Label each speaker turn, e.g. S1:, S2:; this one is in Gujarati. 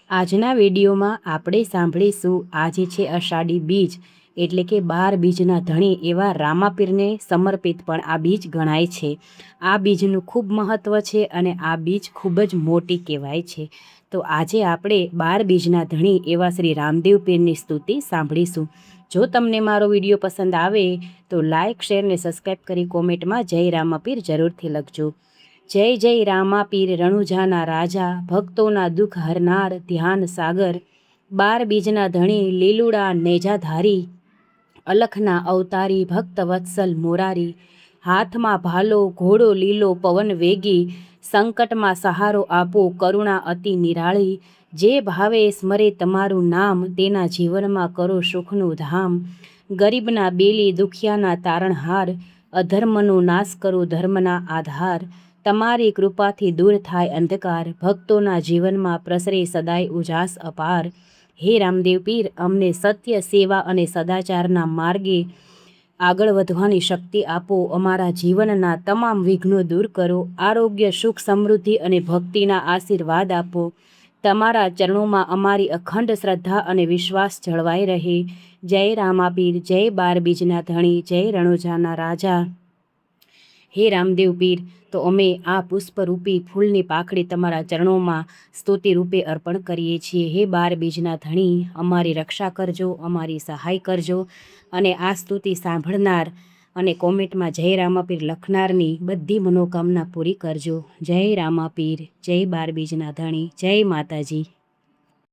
S1: આજના વિડીયોમાં આપણે સાંભળીશું આજે છે અષાઢી બીજ એટલે કે 12 બીજના ધણી એવા રામાપીરને સમર્પિત પણ આ બીજ ગણાય છે। આ બીજનું ખૂબ મહત્ત્વ છે અને આ બીજ ખૂબ જ મોટી કહેવાય છે। તો આજે આપણે 12 બીજના ધણી એવા શ્રી રામદેવ પીરની સ્તુતિ સાંભળીશું। જો તમને મારો વિડીયો પસંદ આવે તો લાઇક શેર ને સબસ્ક્રાઈબ કરી કોમેન્ટમાં જય રામાપીર જરૂરથી લખજો। જય જય રામાપીર રણુજાના રાજા, ભક્તોના દુઃખ હરનાર ધ્યાન સાગર, 12 બીજના ધણી લીલુડા નેજાધારી, અલખના અવતારી ભક્ત વત્સલ મોરારી, હાથમાં ભાલો ઘોડો લીલો પવન વેગી, સંકટમાં સહારો આપો કરુણા અતિ નિરાળી, જે ભાવે સ્મરે તમારું નામ તેના જીવનમાં કરો સુખનું ધામ, ગરીબના બેલી દુખિયાના તારણહાર, અધર્મનો નાશ કરો ધર્મના આધાર, તમારી કૃપાથી દૂર થાય અંધકાર, ભક્તોના જીવનમાં પ્રસરે સદાય ઉજાસ અપાર। હે રામદેવ પીર, અમને સત્ય સેવા અને સદાચારના માર્ગે આગળ વધવાની શક્તિ આપો, અમારા જીવનના તમામ વિઘ્નો દૂર કરો, આરોગ્ય સુખ સમૃદ્ધિ અને ભક્તિના આશીર્વાદ આપો। તમારા ચરણોમાં અમારી અખંડ શ્રદ્ધા અને વિશ્વાસ જળવાઈ રહે। જય રામાપીર, જય 12 બીજના ધણી, જય રણુજાના રાજા। હે રામદેવ પીર, તો અમે આ પુષ્પરૂપી ફૂલની પાખડી તમારા ચરણોમાં સ્તુતિ રૂપે અર્પણ કરીએ છીએ। હે 12 બીજના ધણી, અમારી રક્ષા કરજો, અમારી સહાય કરજો અને આ સ્તુતિ સાંભળનાર અને કોમેન્ટમાં જય રામાપીર લખનારની બધી મનોકામના પૂરી કરજો। જય રામાપીર, જય 12 બીજના ધણી, જય માતાજી।